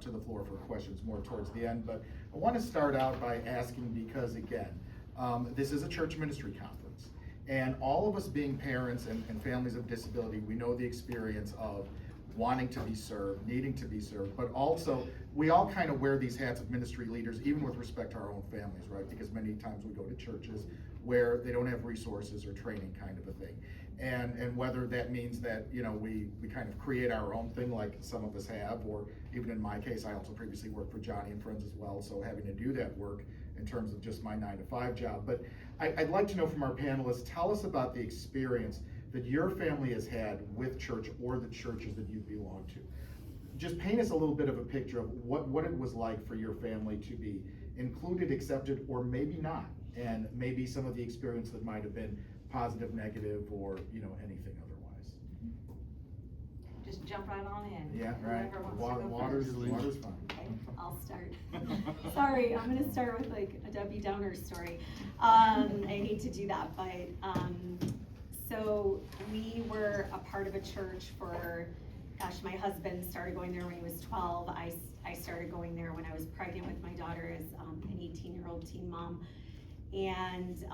to the floor for questions more towards the end, but I want to start out by asking, because again, this is a church ministry conference, and all of us being parents and families of disability, we know the experience of wanting to be served, needing to be served, but also we all kind of wear these hats of ministry leaders, even with respect to our own families, right? Because many times we go to churches where they don't have resources or training, kind of a thing. And whether that means that, you know, we kind of create our own thing like some of us have, or even in my case, I also previously worked for Johnny and Friends as well, so having to do that work in terms of just my 9-to-5 job. But I'd like to know from our panelists, tell us about the experience that your family has had with church or the churches that you belong to. Just paint us a little bit of a picture of what it was like for your family to be included, accepted, or maybe not, and maybe some of the experience that might have been positive, negative, or, you know, anything otherwise. Just jump right on in. Yeah, right. Water's fine. Okay, I'll start. Sorry, I'm gonna start with like a Debbie Downer story. I hate to do that, but so we were a part of a church for, gosh, my husband started going there when he was 12. I started going there when I was pregnant with my daughter as an 18-year-old teen mom. And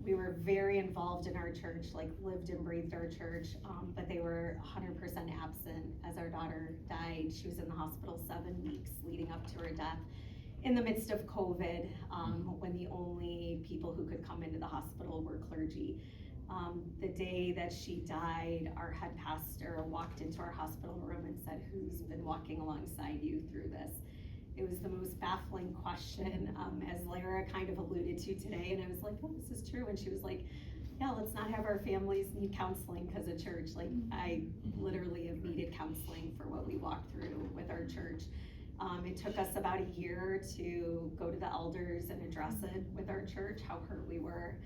we were very involved in our church, like lived and breathed our church, but they were 100% absent as our daughter died. She was in the hospital 7 weeks leading up to her death in the midst of COVID, when the only people who could come into the hospital were clergy. The day that she died, our head pastor walked into our hospital room and said, "Who's been walking alongside you through this?" It was the most baffling question, as Lara kind of alluded to today, and I was like, "Oh, this is true." And she was like, "Yeah, let's not have our families need counseling because of church." Like, I literally have needed counseling for what we walked through with our church. It took us about a year to go to the elders and address it with our church, how hurt we were.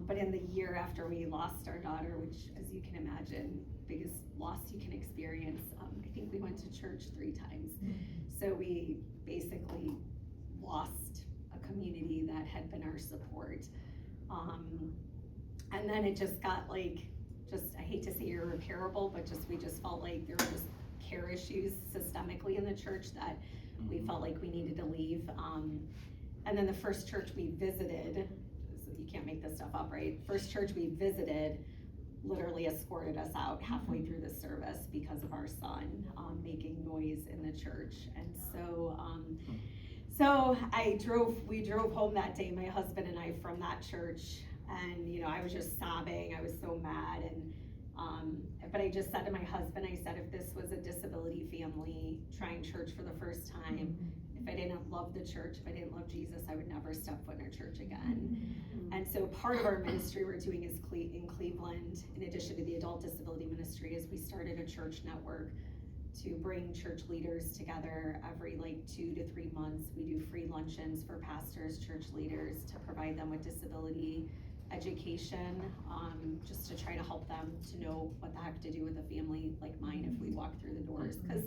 But in the year after we lost our daughter, which, as you can imagine, biggest loss you can experience, I think we went to church 3 times. So we basically lost a community that had been our support. And then it just got like, I hate to say irreparable, but we just felt like there were just care issues systemically in the church that we felt like we needed to leave. And then the first church we visited, you can't make this stuff up, right? First church we visited literally escorted us out halfway through the service because of our son making noise in the church. And so we drove home that day, my husband and I, from that church, and you know, I was just sobbing. I was so mad, and but I just said to my husband, I said, if this was a disability family trying church for the first time, if I didn't love the church, if I didn't love Jesus, I would never step foot in a church again. And so part of our ministry we're doing is in Cleveland, in addition to the adult disability ministry, is we started a church network to bring church leaders together every like 2 to 3 months. We do free luncheons for pastors, church leaders, to provide them with disability education, just to try to help them to know what the heck to do with a family like mine if we walk through the doors. Because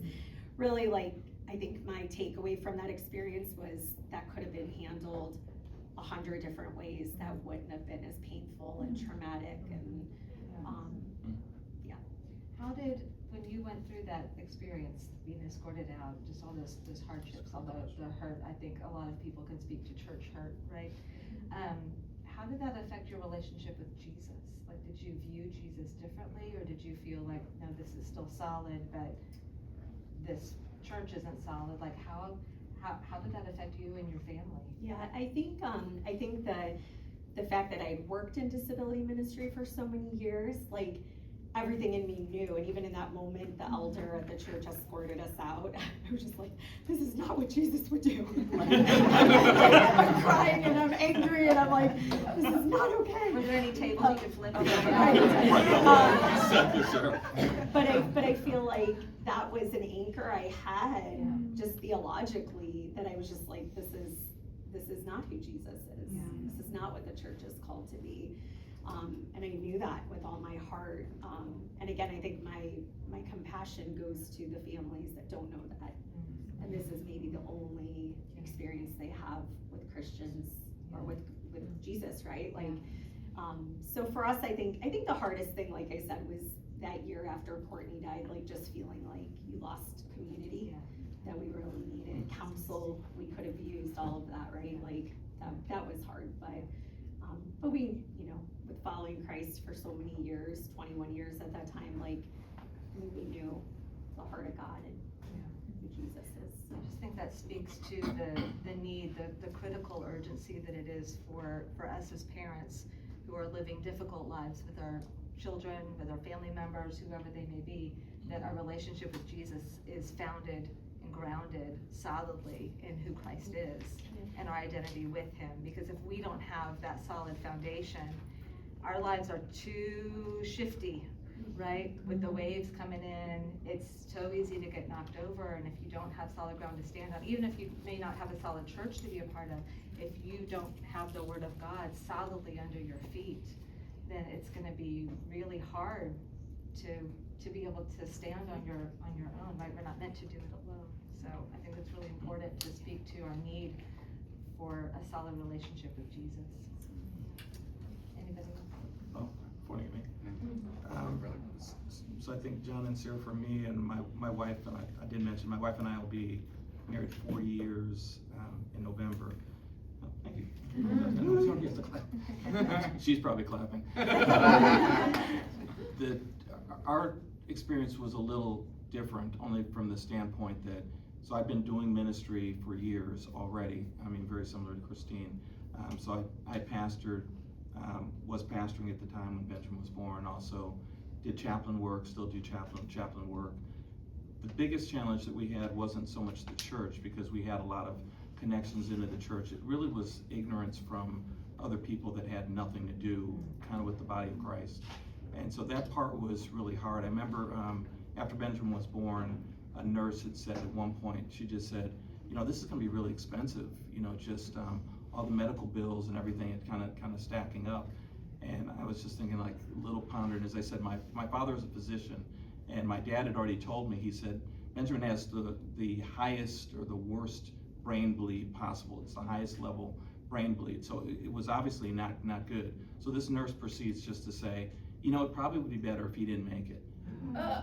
really, like, I think my takeaway from that experience was that could have been handled 100 different ways that wouldn't have been as painful and traumatic. And yeah. How did, when you went through that experience, being escorted out, just all those hardships, all the hurt, I think a lot of people can speak to church hurt, right? How did that affect your relationship with Jesus? Like, did you view Jesus differently, or did you feel like, no, this is still solid, but this church isn't solid? Like, how did that affect you and your family? Yeah, I think the fact that I worked in disability ministry for so many years, like, everything in me knew. And even in that moment, the elder at the church escorted us out. I was just like, this is not what Jesus would do. I'm crying and I'm angry and I'm like, this is not okay. Were there any tables you could flip? But I feel like that was an anchor I had, just theologically, that I was just like, this is not who Jesus is. Yeah. This is not what the church is called to be. And I knew that with all my heart. And again, I think my compassion goes to the families that don't know that. And this is maybe the only experience they have with Christians or with Jesus, right? Like, so for us, I think the hardest thing, like I said, was that year after Courtney died, like just feeling like you lost community that we really gospel, we could have used all of that, right? Like, that was hard, but we, you know, with following Christ for so many years, 21 years at that time, like, we knew the heart of God and who Jesus is. I just think that speaks to the need, the critical urgency that it is for us as parents who are living difficult lives with our children, with our family members, whoever they may be, that our relationship with Jesus is founded and grounded solidly in who Christ is and our identity with him. Because if we don't have that solid foundation, our lives are too shifty, right? With the waves coming in, it's so easy to get knocked over. And if you don't have solid ground to stand on, even if you may not have a solid church to be a part of, if you don't have the word of God solidly under your feet, then it's going to be really hard to be able to stand on your own, right? We're not meant to do it alone. So I think it's really important to speak to our need for a solid relationship with Jesus. Anybody else? Oh, pointing at me. So I think John and Sarah, for me and my wife, and I did mention, my wife and I will be married 40 years in November. Oh, thank you. Nobody's going to get to clap. She's probably clapping. Our experience was a little different, only from the standpoint that, so I've been doing ministry for years already. I mean, very similar to Christine. So I pastored, was pastoring at the time when Benjamin was born, also did chaplain work, still do chaplain work. The biggest challenge that we had wasn't so much the church, because we had a lot of connections into the church. It really was ignorance from other people that had nothing to do kind of with the body of Christ. And so that part was really hard. I remember after Benjamin was born, a nurse had said at one point, she just said, you know, this is gonna be really expensive, you know, just all the medical bills and everything, it kind of stacking up. And I was just thinking, like, a little pondering, as I said, my father was a physician, and my dad had already told me, he said, Benjamin has the highest or the worst brain bleed possible. It's the highest level brain bleed. So it was obviously not good. So this nurse proceeds just to say, you know, it probably would be better if he didn't make it.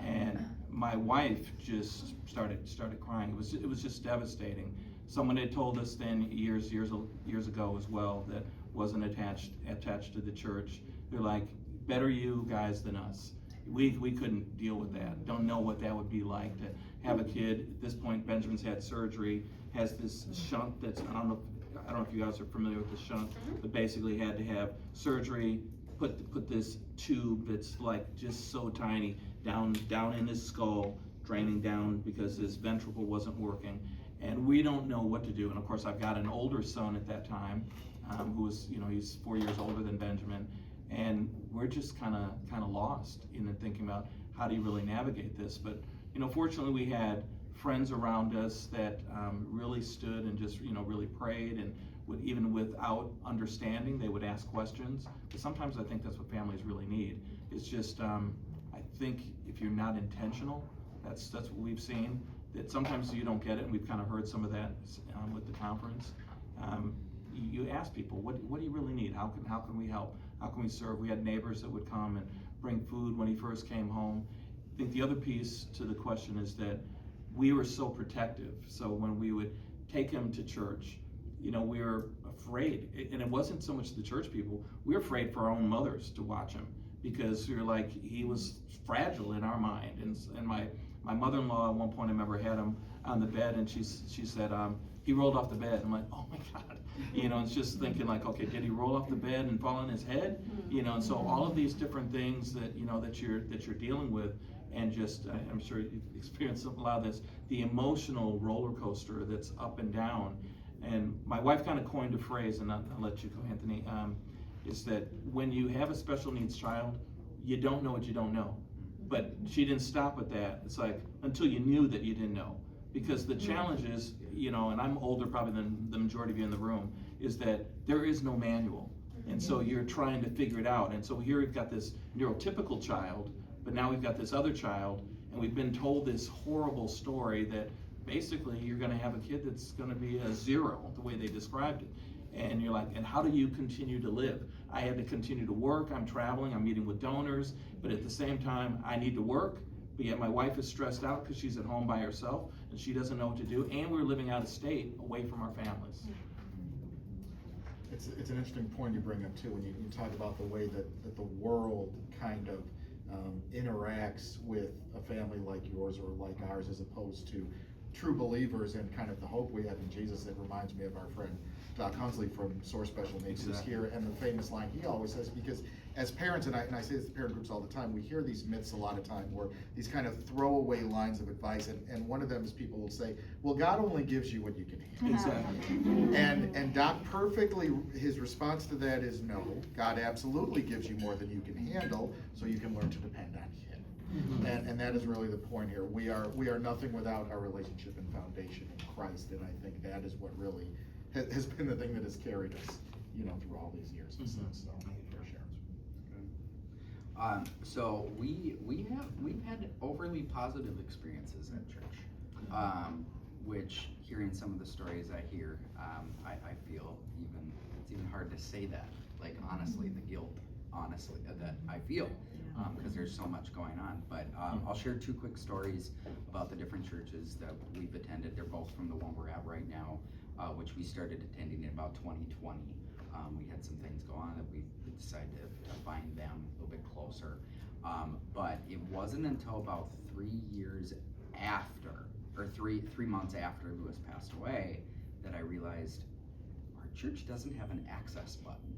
And my wife just started crying. It was just devastating. Someone had told us then years ago as well that wasn't attached to the church. They're like, better you guys than us. We couldn't deal with that. Don't know what that would be like to have a kid. At this point, Benjamin's had surgery, has this shunt that's, I don't know if you guys are familiar with the shunt, but basically had to have surgery, put this tube that's like just so tiny down in his skull, draining down because his ventricle wasn't working. And we don't know what to do. And of course, I've got an older son at that time, who was, you know, he's 4 years older than Benjamin. And we're just kind of lost in thinking about how do you really navigate this. But, you know, fortunately we had friends around us that really stood and just, you know, really prayed, and would, even without understanding, they would ask questions. But sometimes I think that's what families really need. It's just, I think if you're not intentional, that's what we've seen, that sometimes you don't get it, and we've kind of heard some of that with the conference. You ask people, what do you really need? How can we help? How can we serve? We had neighbors that would come and bring food when he first came home. I think the other piece to the question is that we were so protective. So when we would take him to church, you know, we were afraid. And it wasn't so much the church people. We were afraid for our own mothers to watch him, because we were like, he was fragile in our mind. And my mother-in-law at one point, I remember, had him on the bed, and she said, he rolled off the bed. I'm like, oh my God. You know, it's just thinking like, okay, did he roll off the bed and fall on his head? You know, and so all of these different things that, you know, that you're dealing with, and just, I'm sure you've experienced a lot of this, the emotional roller coaster that's up and down. And my wife kind of coined a phrase, and I'll let you go, Anthony, is that when you have a special needs child, you don't know what you don't know. But she didn't stop at that. It's like, until you knew that you didn't know. Because the challenge is, you know, and I'm older probably than the majority of you in the room, is that there is no manual. And so you're trying to figure it out. And so here we've got this neurotypical child, but now we've got this other child, and we've been told this horrible story that basically you're gonna have a kid that's gonna be a zero, the way they described it. And you're like, and how do you continue to live? I had to continue to work, I'm traveling, I'm meeting with donors, but at the same time, I need to work, but yet my wife is stressed out because she's at home by herself. and she doesn't know what to do, and we're living out of state, away from our families. It's an interesting point you bring up too, when you talk about the way that the world kind of interacts with a family like yours or like ours, as opposed to true believers and kind of the hope we have in Jesus. It reminds me of our friend Doc Hunsley from Source Special Needs, who's here, and the famous line he always says, because as parents, and I say this to parent groups all the time, we hear these myths a lot of time, where these kind of throwaway lines of advice, and one of them is people will say, well, God only gives you what you can handle. Exactly. And Doc perfectly, his response to that is no, God absolutely gives you more than you can handle, so you can learn to depend on Him. And that is really the point here. We are nothing without our relationship and foundation in Christ, and I think that is what really has been the thing that has carried us, through all these years and stuff. So for sure. So we've had overly positive experiences at church, which, hearing some of the stories I hear, I feel it's even hard to say that, like, honestly, the guilt, that I feel, because there's so much going on. But I'll share 2 quick stories about the different churches that we've attended. They're both from the one we're at right now, which we started attending in about 2020. We had some things go on that we decided to find them a little bit closer. But it wasn't until about 3 years after, or three months after Lewis passed away, that I realized our church doesn't have an access button.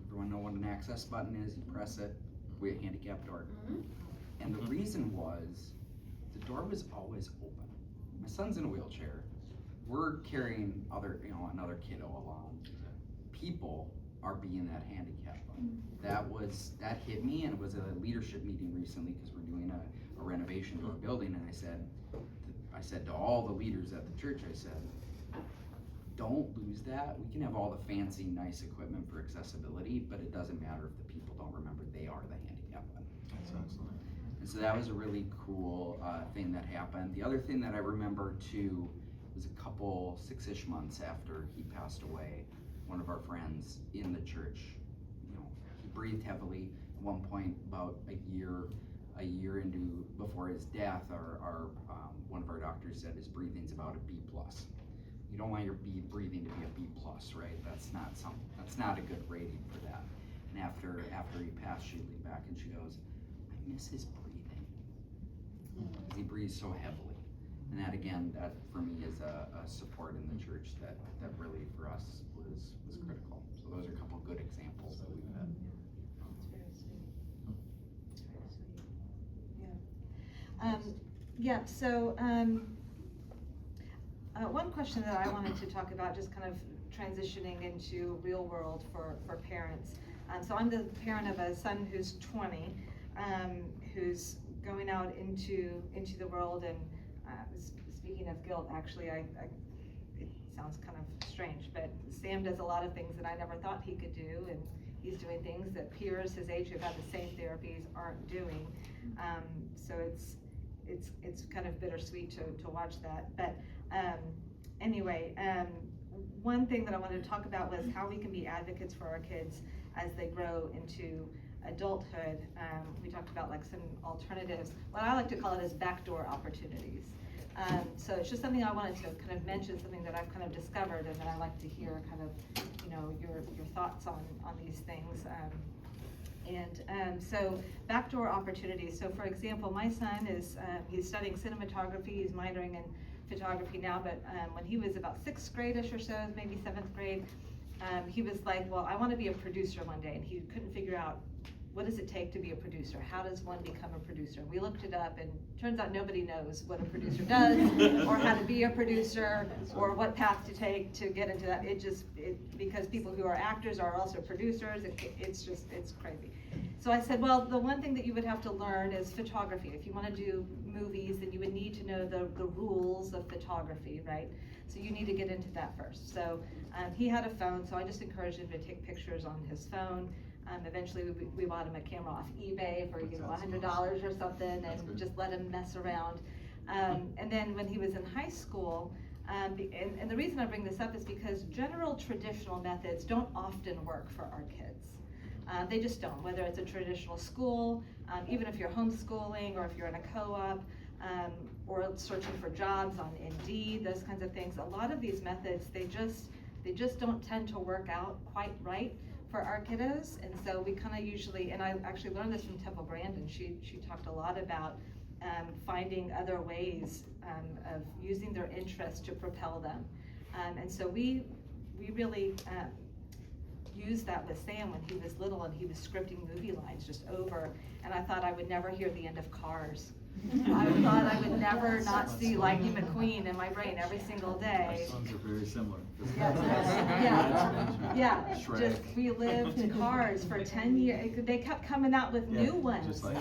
Everyone know what an access button is? You press it, we had a handicapped door. And the reason was, the door was always open. My son's in a wheelchair. We're carrying another kiddo along. People are being that handicap button. That hit me, and it was a leadership meeting recently, because we're doing a renovation to our building, and I said to all the leaders at the church, I said, don't lose that. We can have all the fancy, nice equipment for accessibility, but it doesn't matter if the people don't remember they are the handicap button. That's excellent. And so that was a really cool thing that happened. The other thing that I remember too was a couple 6-ish months after he passed away. One of our friends in the church, he breathed heavily. At one point, about a year before his death, our one of our doctors said his breathing's about a B+. You don't want your breathing to be a B+, right? That's not a good rating for that. And after he passed, she leaned back and she goes, I miss his breathing, because he breathes so heavily. And that, again, that for me is a support in the church that really for us was critical. So those are a couple good examples that we've had. That's very sweet. Very sweet. Yeah. So one question that I wanted to talk about, just kind of transitioning into real world for parents. So I'm the parent of a son who's 20, who's going out into the world, and speaking of guilt, actually, it sounds kind of strange, but Sam does a lot of things that I never thought he could do, and he's doing things that peers his age who've had the same therapies aren't doing. So it's kind of bittersweet to watch that. But anyway, one thing that I wanted to talk about was how we can be advocates for our kids as they grow into adulthood. We talked about like some alternatives. What I like to call it is backdoor opportunities. So it's just something I wanted to kind of mention, something that I've kind of discovered, and that I like to hear kind of, your thoughts on these things. So backdoor opportunities. So for example, my son is, he's studying cinematography, he's minoring in photography now, but when he was about 6th grade-ish or so, maybe 7th grade, he was like, well, I want to be a producer one day, and he couldn't figure out, what does it take to be a producer? How does one become a producer? We looked it up, and turns out nobody knows what a producer does, or how to be a producer, or what path to take to get into that. Because people who are actors are also producers, it's crazy. So I said, well, the one thing that you would have to learn is photography. If you want to do movies, then you would need to know the rules of photography, right? So you need to get into that first. So he had a phone, so I just encouraged him to take pictures on his phone. Eventually we bought him a camera off eBay for $100 or something, and just let him mess around. And then when he was in high school, and the reason I bring this up is because general traditional methods don't often work for our kids. They just don't, whether it's a traditional school, even if you're homeschooling or if you're in a co-op. or searching for jobs on Indeed, those kinds of things. A lot of these methods, they just don't tend to work out quite right for our kiddos. And so we kind of usually, and I actually learned this from Temple Grandin, she talked a lot about finding other ways of using their interests to propel them. And so we really used that with Sam when he was little, and he was scripting movie lines just over, and I thought I would never hear the end of Cars. I thought I would never not see Lightning McQueen in my brain every single day. My sons are very similar. Yeah, Shrek. just relived Cars for 10 years. They kept coming out with new ones. Just like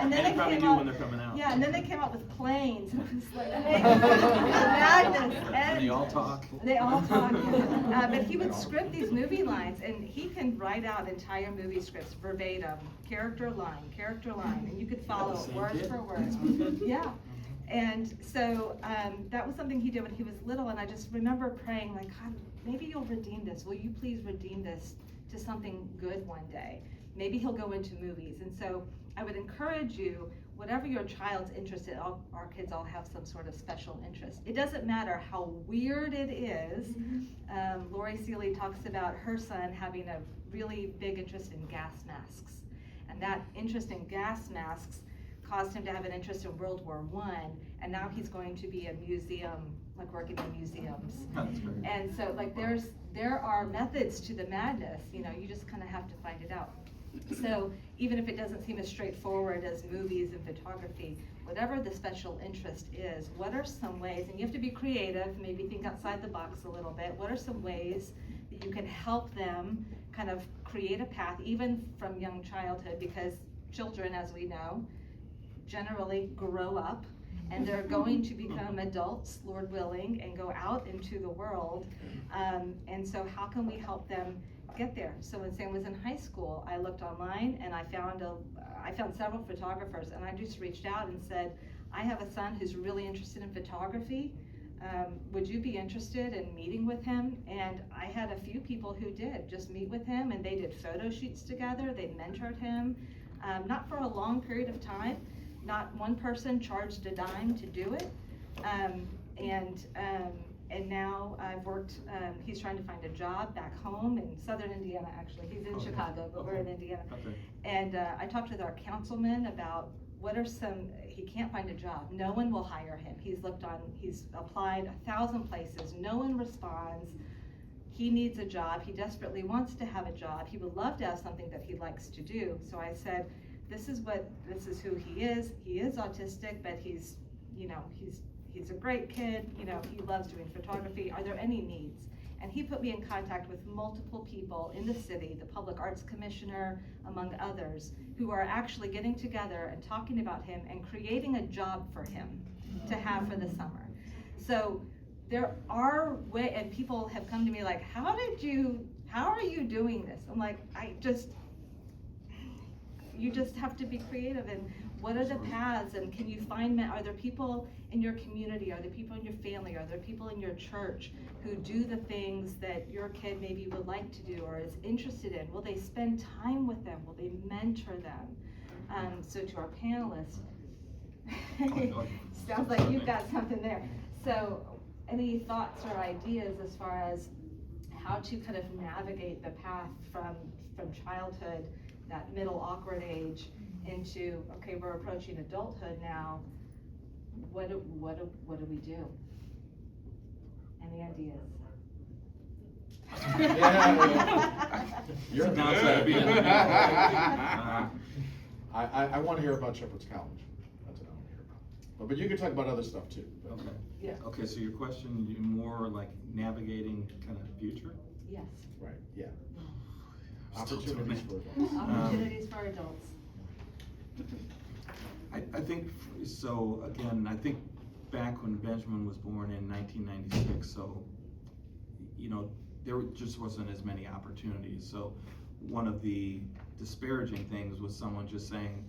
And then they they probably came do out, when they're coming out. yeah, and then they came out with planes. It was like madness. And they all talk. They all talk. But he would script these movie lines, and he can write out entire movie scripts verbatim, character line, and you could follow the same word kid. for word. Yeah. And so that was something he did when he was little, and I just remember praying, like, God, maybe you'll redeem this. Will you please redeem this to something good one day? Maybe he'll go into movies. And so I would encourage you, whatever your child's interested, our kids all have some sort of special interest. It doesn't matter how weird it is. Lori Seeley talks about her son having a really big interest in gas masks. And that interest in gas masks caused him to have an interest in World War I, and now he's going to be a museum, like working in museums. That's great. And so like there are methods to the madness, you just kind of have to find it out. So even if it doesn't seem as straightforward as movies and photography, whatever the special interest is, what are some ways, and you have to be creative, maybe think outside the box a little bit, what are some ways that you can help them kind of create a path, even from young childhood, because children, as we know, generally grow up, and they're going to become adults, Lord willing, and go out into the world. And so how can we help them get there? So when Sam was in high school, I looked online and I found several photographers, and I just reached out and said, I have a son who's really interested in photography. Would you be interested in meeting with him? And I had a few people who did just meet with him, and they did photo shoots together. They mentored him, not for a long period of time. Not one person charged a dime to do it. And now I've worked, he's trying to find a job back home in southern Indiana, actually. He's in Chicago, but we're in Indiana. Okay. And I talked with our councilman about what are he can't find a job. No one will hire him. He's applied 1,000 places. No one responds. He needs a job. He desperately wants to have a job. He would love to have something that he likes to do. So I said, this is who he is. He is autistic, but he's a great kid. He loves doing photography. Are there any needs? And he put me in contact with multiple people in the city, the Public Arts Commissioner, among others, who are actually getting together and talking about him and creating a job for him to have for the summer. So there are ways, and people have come to me like, how are you doing this? I'm like, you just have to be creative, and what are the paths, and can you find, are there people in your community, are there people in your family, are there people in your church who do the things that your kid maybe would like to do or is interested in? Will they spend time with them? Will they mentor them? So to our panelists, sounds like you've got something there. So any thoughts or ideas as far as how to kind of navigate the path from childhood, that middle awkward age, into, okay, we're approaching adulthood now, what do we do? Any ideas? You're Downside of being in the middle. I want to hear about Shepherd's College. That's what I want to hear about. But you can talk about other stuff too. But- Okay. Yeah. Okay, so your question, you more like navigating kind of future? Yes. Right, yeah. Still too Opportunities many. for adults. Opportunities for adults. I think, so again, I think back when Benjamin was born in 1996, so, there just wasn't as many opportunities. So one of the disparaging things was someone just saying,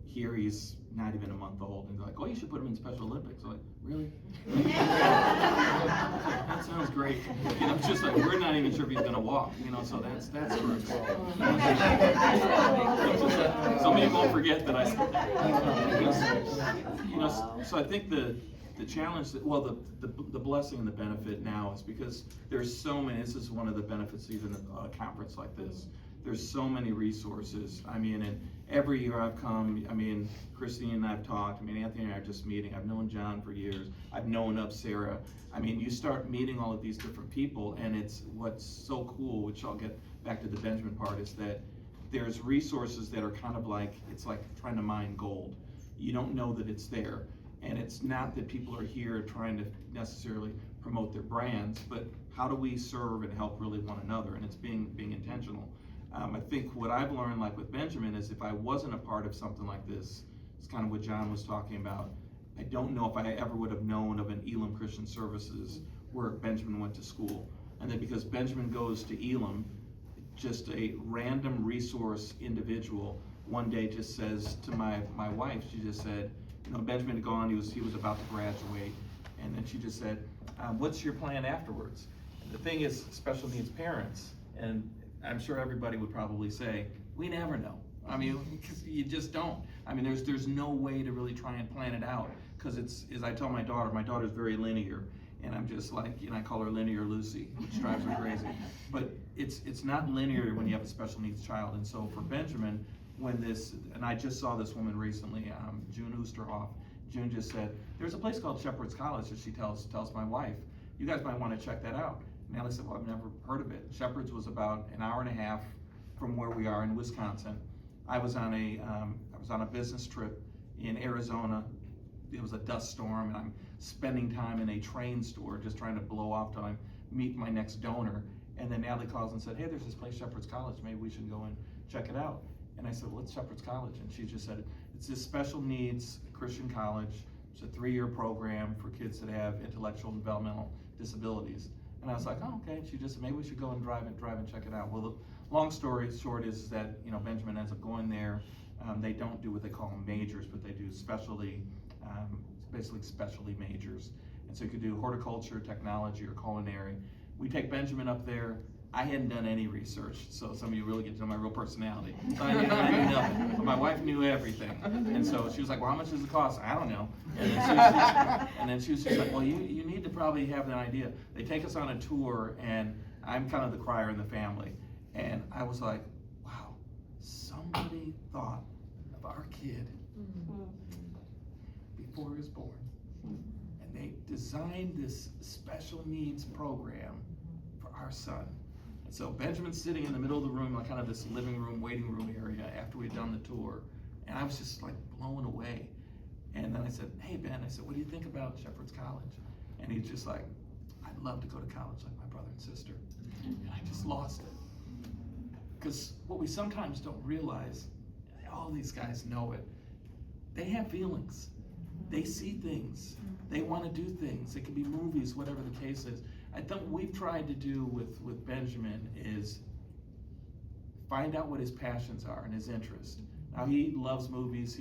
here he's not even a month old, and they're like, oh, you should put him in Special Olympics. I'm like, really? That sounds great. great. You know, it's just like, we're not even sure if he's gonna walk, you know, so that's where it's going. Some of you won't forget that I said that. You know, so I think the challenge, well, the blessing and the benefit now is because there's so many, this is one of the benefits even of a conference like this. There's so many resources. I mean, and every year I've come, I mean, Christine and I've talked, I mean, Anthony and I are just meeting. I've known John for years. I've known of Sarah. I mean, you start meeting all of these different people, and it's what's so cool, which I'll get back to the Benjamin part, is that there's resources that are kind of like, it's like trying to mine gold. You don't know that it's there. And it's not that people are here trying to necessarily promote their brands, but how do we serve and help really one another? And it's being intentional. I think what I've learned, like with Benjamin, is if I wasn't a part of something like this, it's kind of what John was talking about. I don't know if I ever would have known of an Elam Christian Services where Benjamin went to school. And then because Benjamin goes to Elam, just a random resource individual one day just says to my wife, she just said, you know, Benjamin had gone, he was about to graduate, and then she just said, what's your plan afterwards? And the thing is, special needs parents, and I'm sure everybody would probably say, we never know. I mean, you just don't. I mean, there's no way to really try and plan it out, because it's, as I tell my daughter's very linear, and I'm just like, you know, I call her Linear Lucy, which drives me crazy. But it's not linear when you have a special needs child, and so for Benjamin, when this, and I just saw this woman recently, June Oosterhoff. June just said, there's a place called Shepherd's College that she tells my wife, you guys might want to check that out. And Natalie said, well, I've never heard of it. Shepherd's was about an hour and a half from where we are in Wisconsin. I was on a business trip in Arizona. It was a dust storm, and I'm spending time in a train store just trying to blow off till I meet my next donor. And then Natalie calls and said, hey, there's this place, Shepherd's College, maybe we should go and check it out. And I said, well, what's Shepherd's College? And she just said, it's this special needs Christian college. It's a 3-year program for kids that have intellectual and developmental disabilities. And I was like, oh, okay. And she just said, maybe we should go and drive and check it out. Well, the long story short is that, you know, Benjamin ends up going there. They don't do what they call majors, but they do specialty, basically specialty majors. And so you could do horticulture, technology, or culinary. We take Benjamin up there. I hadn't done any research, so some of you really get to know my real personality. So I knew nothing, but my wife knew everything. And so she was like, well, how much does it cost? I don't know. And then she was just like, well, you need to probably have an idea. They take us on a tour, and I'm kind of the crier in the family. And I was like, wow, somebody thought of our kid before he was born. And they designed this special needs program for our son. So Benjamin's sitting in the middle of the room, like kind of this living room, waiting room area after we'd done the tour. And I was just like blown away. And then I said, hey Ben, I said, what do you think about Shepherd's College? And he's just like, I'd love to go to college like my brother and sister. And I just lost it. Because what we sometimes don't realize, all these guys know it, they have feelings. They see things. They want to do things. It could be movies, whatever the case is. I think what we've tried to do with Benjamin is find out what his passions are and his interests. Now he loves movies,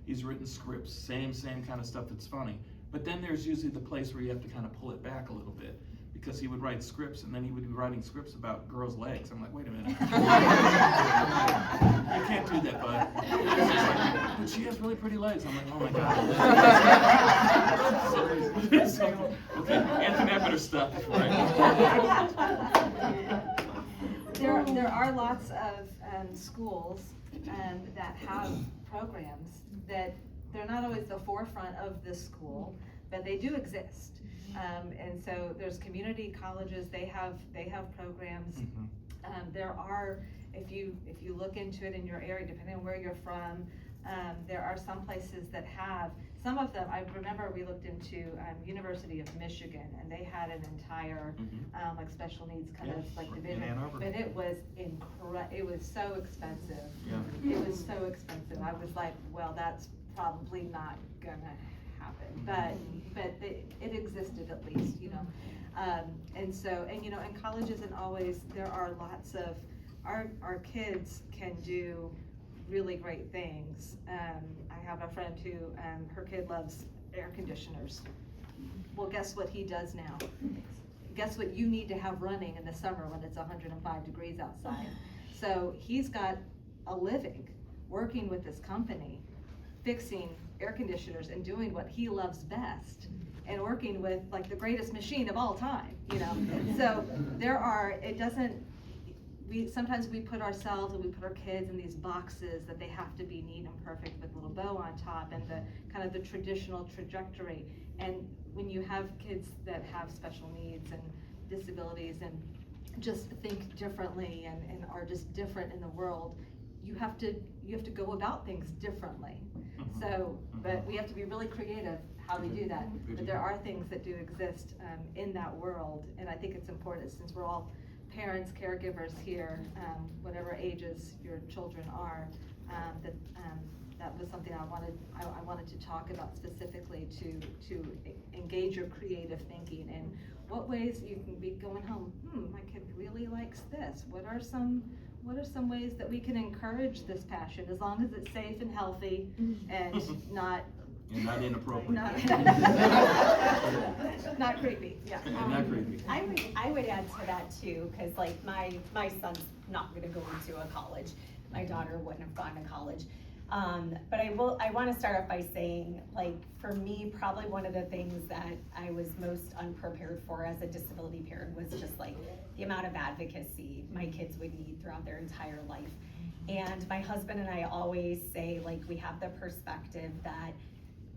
he's written scripts, same kind of stuff that's funny. But then there's usually the place where you have to kind of pull it back a little bit, because he would write scripts and then he would be writing scripts about girls' legs. I'm like, wait a minute. You can't do that, bud. Like, but she has really pretty legs. I'm like, oh my God. So, okay, Anthony, I better stop before I There are lots of schools that have programs that they're not always the forefront of the school, but they do exist. And so there's community colleges, they have programs. There are, if you look into it in your area, depending on where you're from, there are some places that have, some of them, I remember we looked into University of Michigan, and they had an entire like special needs kind of like division, but it was it was so expensive. It was so expensive. I was like, well, that's probably not gonna happen, but it existed at least, you know. And so, and you know, and college isn't always, there are lots of, our kids can do really great things. I have a friend who, her kid loves air conditioners. Well, guess what he does now? guess what you need to have running in the summer when it's 105 degrees outside. So he's got a living working with this company, fixing air conditioners and doing what he loves best, and working with like the greatest machine of all time, you know. So sometimes we put ourselves and we put our kids in these boxes that they have to be neat and perfect with a little bow on top and the kind of the traditional trajectory. And when you have kids that have special needs and disabilities and just think differently and are just different in the world, you have to go about things differently. So, but we have to be really creative how we do that. But there are things that do exist in that world, and I think it's important, since we're all parents, caregivers here, whatever ages your children are, that was something I wanted to talk about specifically to engage your creative thinking and what ways you can be going home. My kid really likes this. What are some ways that we can encourage this passion, as long as it's safe and healthy and not inappropriate. Not creepy. Yeah. Not creepy. I would add to that too, because like my son's not going to go into a college. My daughter wouldn't have gone to college. But I want to start off by saying, like, for me, probably one of the things that I was most unprepared for as a disability parent was just like the amount of advocacy my kids would need throughout their entire life. And my husband and I always say, like, we have the perspective that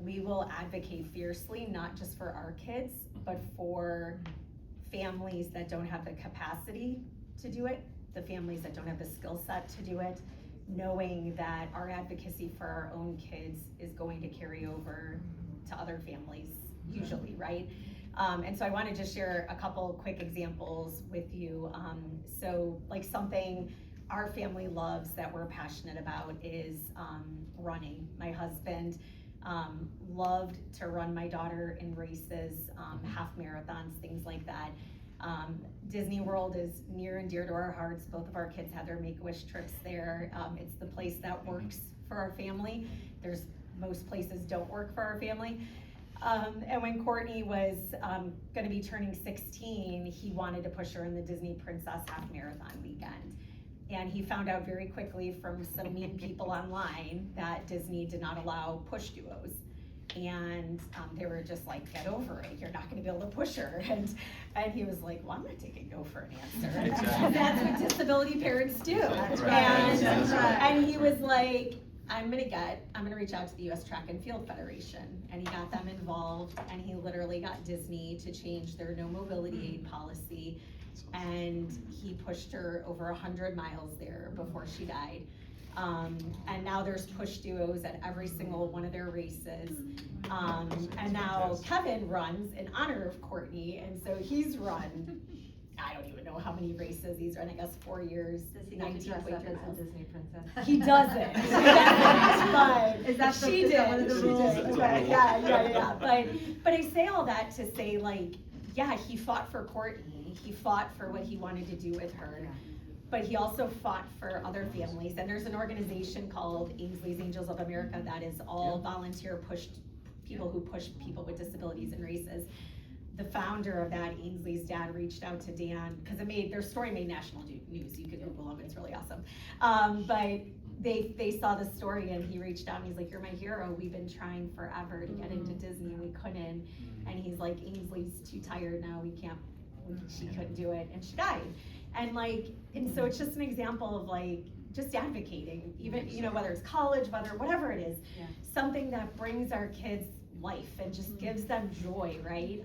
we will advocate fiercely, not just for our kids, but for families that don't have the capacity to do it, the families that don't have the skill set to do it, knowing that our advocacy for our own kids is going to carry over to other families, usually, right? And so I wanted to share a couple quick examples with you. So like something our family loves that we're passionate about is running. My husband loved to run my daughter in races, half marathons, things like that. Disney World is near and dear to our hearts. Both of our kids had their Make-A-Wish trips there. It's the place that works for our family. Most places don't work for our family. And when Courtney was gonna be turning 16, he wanted to push her in the Disney Princess Half Marathon weekend. And he found out very quickly from some mean people online that Disney did not allow push duos. And they were just like, get over it, you're not gonna be able to push her. And he was like, well, I'm gonna take a no for an answer. Exactly. That's what disability parents do. That's right. And he was like, I'm gonna reach out to the US Track and Field Federation. And he got them involved, and he literally got Disney to change their no mobility aid policy. And he pushed her over 100 miles there before she died. And now there's push duos at every single one of their races. And now Kevin runs in honor of Courtney, and so he's run, I don't even know how many races he's run, I guess 4 years. Does he get to dress up as a Disney princess? He doesn't. But Is that one of the rules? Okay. Yeah. But I say all that to say, like, yeah, he fought for Courtney. He fought for what he wanted to do with her. But he also fought for other families. And there's an organization called Ainsley's Angels of America that is all volunteer people who push people with disabilities in races. The founder of that, Ainsley's dad, reached out to Dan, because their story made national news. You could Google them, it's really awesome. But they saw the story, and he reached out and he's like, you're my hero. We've been trying forever to get into Disney and we couldn't. And he's like, Ainsley's too tired now, she couldn't do it, and she died. And so it's just an example of like, just advocating, even, whether it's college, whatever it is, something that brings our kids life and just gives them joy, right?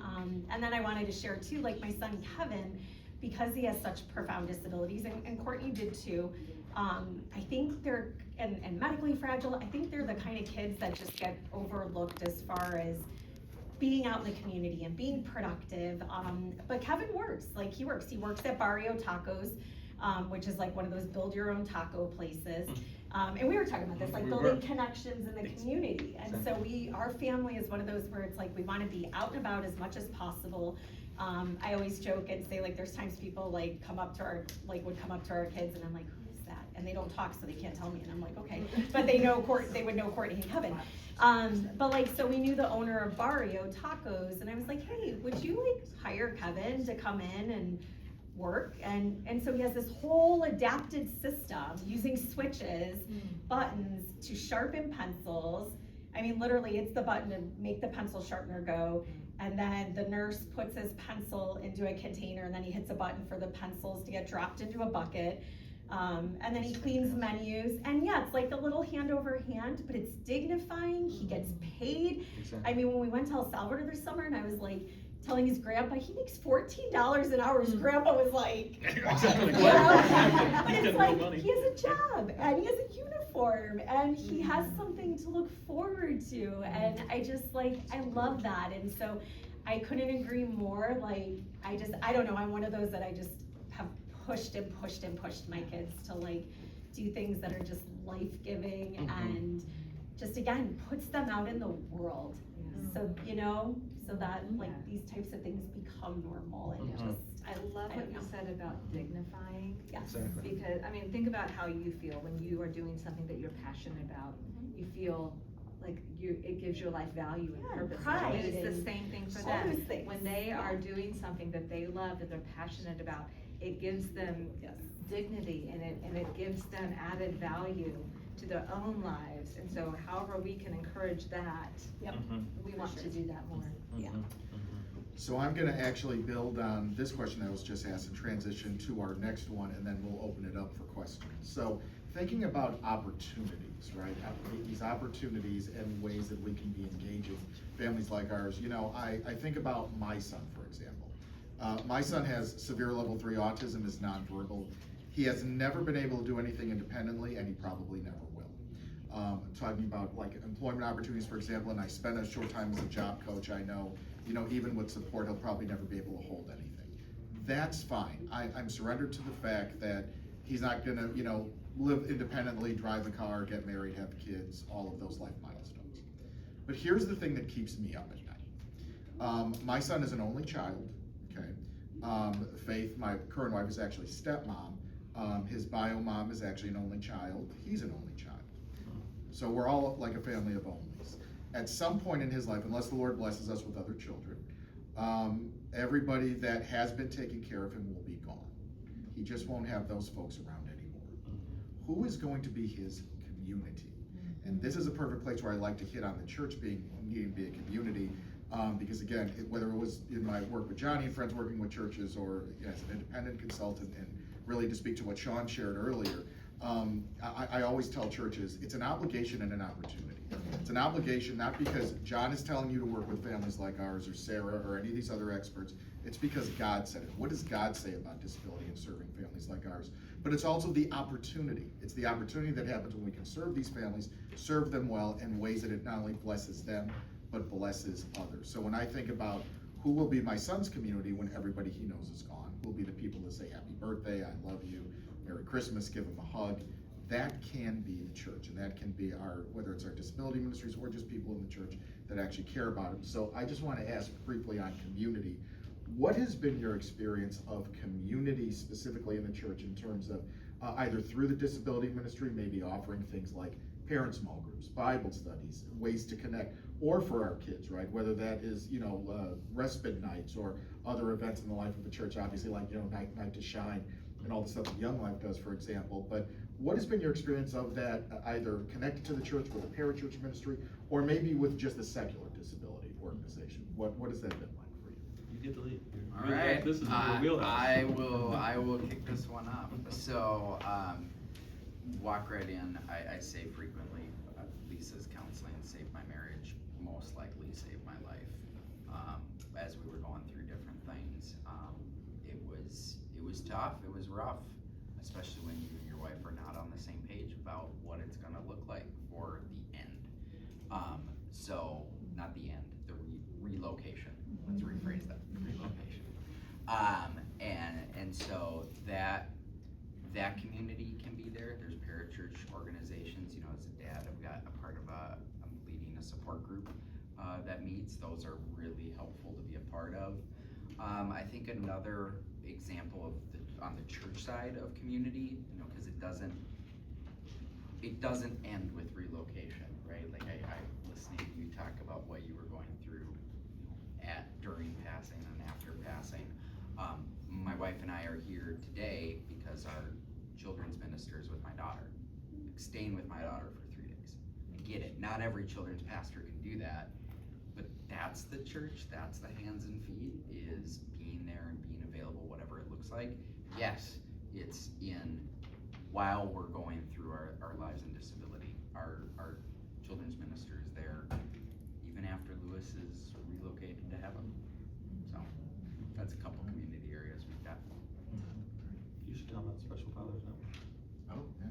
And then I wanted to share too, like my son Kevin, because he has such profound disabilities, and Courtney did too, I think they're, and medically fragile, I think they're the kind of kids that just get overlooked as far as being out in the community and being productive. But Kevin works, he works at Barrio Tacos, which is like one of those build your own taco places. And we were talking about this, building connections in the community. And so our family is one of those where it's like, we wanna be out and about as much as possible. I always joke and say, there's times people would come up to our kids, and I'm like, who is that? and they don't talk, so they can't tell me, and I'm like, okay, but they would know Courtney and Kevin. But like, so we knew the owner of Barrio Tacos, and I was like, hey, would you like hire Kevin to come in and work? And so he has this whole adapted system using switches, buttons to sharpen pencils. I mean, literally, it's the button to make the pencil sharpener go, and then the nurse puts his pencil into a container, and then he hits a button for the pencils to get dropped into a bucket. And then he cleans menus, and yeah, it's like a little hand over hand, but it's dignifying. He gets paid. Exactly. I mean, when we went to El Salvador this summer, and I was like telling his grandpa, he makes $14 an hour. His grandpa was like, Exactly. you know? But He's it's got no like, money. he has a job, and he has a uniform, and he has something to look forward to, and I just like, I love that, and so I couldn't agree more. Like, I don't know, I'm one of those that I just have pushed my kids to like do things that are just life-giving and just, again, puts them out in the world. So, you know, so that like these types of things become normal, and just, I love what you said about dignifying. yes. Exactly. Because, I mean, think about how you feel when you are doing something that you're passionate about. You feel like it gives your life value and Yeah, purpose. pride And it's the and same thing for all them. those things. When they are doing something that they love, that they're passionate about, it gives them Yes. dignity, and it gives them added value to their own lives. And so however we can encourage that, Yep. we want to do that more. Yeah. So I'm gonna actually build on this question that was just asked and transition to our next one, and then we'll open it up for questions. So thinking about opportunities, right? These opportunities and ways that we can be engaging families like ours. You know, I think about my son, for example. My son has severe level 3 autism, is nonverbal. He has never been able to do anything independently, and he probably never will. Talking about like employment opportunities, for example, and I spent a short time as a job coach. I know, you know, even with support, he'll probably never be able to hold anything. That's fine. I'm surrendered to the fact that he's not gonna, you know, live independently, drive a car, get married, have kids, all of those life milestones. But here's the thing that keeps me up at night. My son is an only child, okay? Faith, my current wife, is actually stepmom. His bio mom is actually an only child. He's an only child. So we're all like a family of onlys. At some point in his life, unless the Lord blesses us with other children, everybody that has been taking care of him will be gone. He just won't have those folks around anymore. Who is going to be his community? And this is a perfect place where I like to hit on the church needing to be a community, because again, whether it was in my work with Johnny and friends working with churches, or as an independent consultant, and really to speak to what Sean shared earlier, I always tell churches, it's an obligation and an opportunity. It's an obligation not because John is telling you to work with families like ours, or Sarah, or any of these other experts. It's because God said it. What does God say about disability and serving families like ours? But it's also the opportunity. It's the opportunity that happens when we can serve these families, serve them well in ways that it not only blesses them, but blesses others. So when I think about who will be my son's community when everybody he knows is gone, who will be the people that say happy birthday, I love you, Merry Christmas, give him a hug, that can be the church, and that can be our, whether it's our disability ministries or just people in the church that actually care about it. So I just want to ask briefly on community. What has been your experience of community specifically in the church in terms of either through the disability ministry, maybe offering things like parent small groups, Bible studies, ways to connect, or for our kids, right? Whether that is, you know, respite nights or other events in the life of the church, obviously, like, you know, Night to Shine and all the stuff that Young Life does, for example. But what has been your experience of that, either connected to the church with a parachurch ministry, or maybe with just a secular disability organization? What has that been like for you? You get the lead. All Really, right, this is your wheelhouse. I will kick this one off. So, Walk Right In, I say frequently, Lisa's counseling saved my marriage, most likely saved my life. As we were going through different things, it was tough, it was rough, especially when you and your wife are not on the same page about what it's gonna look like for the end. So, not the end, the relocation, let's rephrase that, relocation. And so that community can be there. There's parachurch organizations, you know, as a dad, I'm leading a support group that meets. Those are really helpful to be a part of. I think another example of on the church side of community, you know, because it doesn't it doesn't end with relocation, right? Like I listening to you talk about what you were going through during passing and after passing. My wife and I are here today because our children's minister is with my daughter, staying with my daughter for 3 days. I get it, not every children's pastor can do that, but that's the church, that's the hands and feet, is being there and being available, whatever it looks like. Yes, it's in while we're going through our lives in disability. Our children's minister is there even after Lewis is relocated to heaven. So that's a couple community areas we've got. You should tell them about Special Fathers Network. Oh, yeah.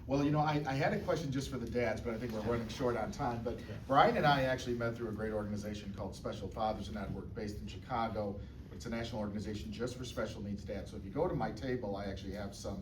Well, you know, I had a question just for the dads, but I think we're running short on time. But Brian and I actually met through a great organization called Special Fathers Network based in Chicago. It's a national organization just for special needs dads. So if you go to my table, I actually have some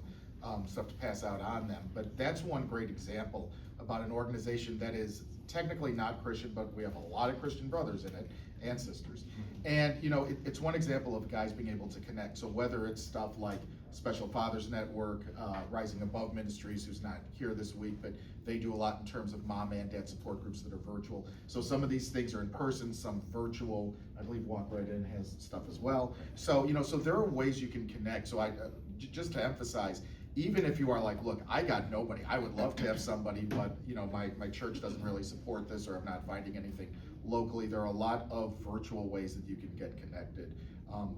stuff to pass out on them. But that's one great example about an organization that is technically not Christian, but we have a lot of Christian brothers in it and sisters. And you know, it's one example of guys being able to connect. So whether it's stuff like Special Fathers Network, Rising Above Ministries, who's not here this week, but they do a lot in terms of mom and dad support groups that are virtual. So some of these things are in person, some virtual. I believe Walk Right In has stuff as well. So, you know, so there are ways you can connect. So just to emphasize, even if you are like, look, I got nobody, I would love to have somebody, but you know, my church doesn't really support this, or I'm not finding anything locally. There are a lot of virtual ways that you can get connected.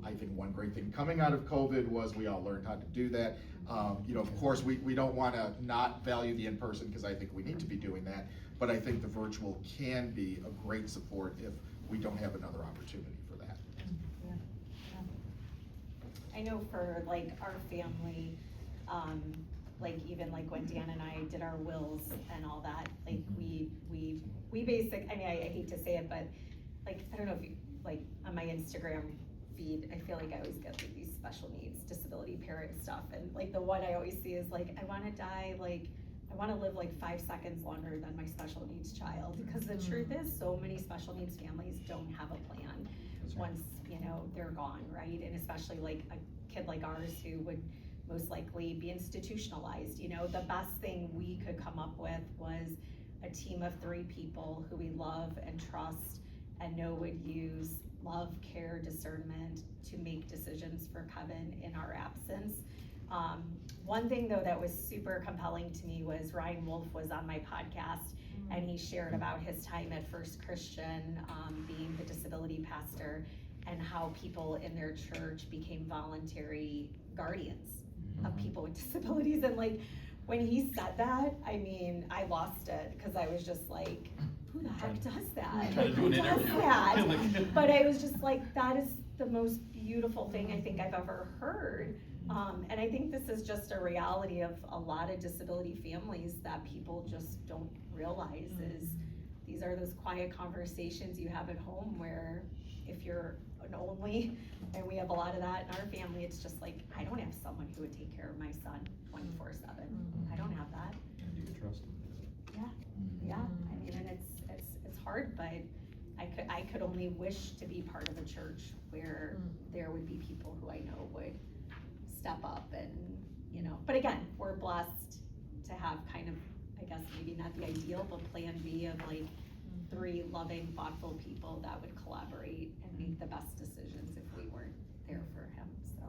I think one great thing coming out of COVID was we all learned how to do that. You know, of course, we don't want to not value the in-person, because I think we need to be doing that, but I think the virtual can be a great support if we don't have another opportunity for that. I know for like our family, like even like when Dan and I did our wills and all that, like we basic, I mean, I hate to say it, but like, I don't know if you, like on my Instagram feed, I feel like I always get like these special needs, disability parent stuff. And like the one I always see is like, I wanna die, like, I wanna live like 5 seconds longer than my special needs child. Because the truth is, so many special needs families don't have a plan once, you know, they're gone, right? And especially like a kid like ours who would most likely be institutionalized. You know, the best thing we could come up with was a team of 3 people who we love and trust and know would use love, care, discernment to make decisions for Kevin in our absence. One thing though that was super compelling to me was Ryan Wolf was on my podcast, and he shared about his time at First Christian, being the disability pastor, and how people in their church became voluntary guardians of people with disabilities. And like, when he said that, I mean, I lost it, because I was just like, who the heck does that? Like, who does that? But I was just like, that is the most beautiful thing I think I've ever heard. And I think this is just a reality of a lot of disability families that people just don't realize is these are those quiet conversations you have at home where if you're an only, and we have a lot of that in our family, it's just like, I don't have someone who would take care of my son 24/7. I don't have that. And do you trust them? Yeah, I mean, and it's hard, but I could only wish to be part of a church where there would be people who I know would step up and, you know, but again, we're blessed to have kind of, I guess maybe not the ideal, but plan B of like 3 loving, thoughtful people that would collaborate and make the best decisions if we weren't there for him, so.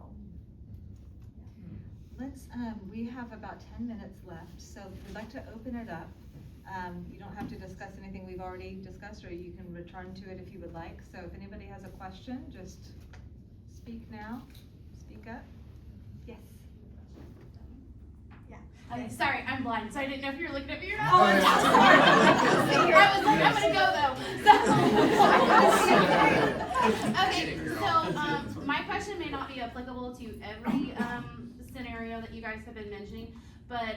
Let's, we have about 10 minutes left, so we'd like to open it up. You don't have to discuss anything we've already discussed, or you can return to it if you would like. So if anybody has a question, just speak now, speak up. Yes. Okay, sorry, I'm blind, so I didn't know if you were looking at me or not. Oh, yeah, sorry. I was like, I'm gonna go though. So, my question may not be applicable to every scenario that you guys have been mentioning, but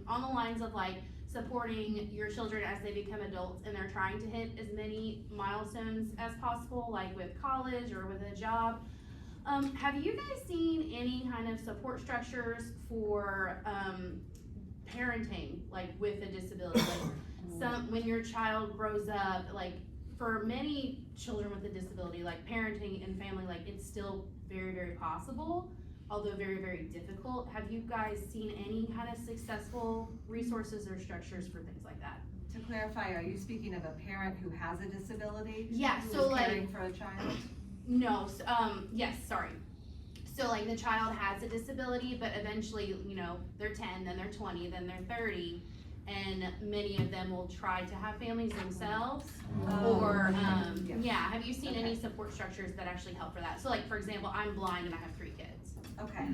on the lines of like supporting your children as they become adults and they're trying to hit as many milestones as possible, like with college or with a job. Have you guys seen any kind of support structures for parenting, like with a disability? Like when your child grows up, like for many children with a disability, like parenting and family, like it's still very, very possible. although very, very difficult. Have you guys seen any kind of successful resources or structures for things like that? To clarify, are you speaking of a parent who has a disability? Yeah, who so is like, caring for a child? no, yes, sorry. So like the child has a disability, but eventually, you know, they're 10, then they're 20, then they're 30, and many of them will try to have families themselves. Or, yeah, have you seen any support structures that actually help for that? So like, for example, I'm blind and I have 3 kids. Okay,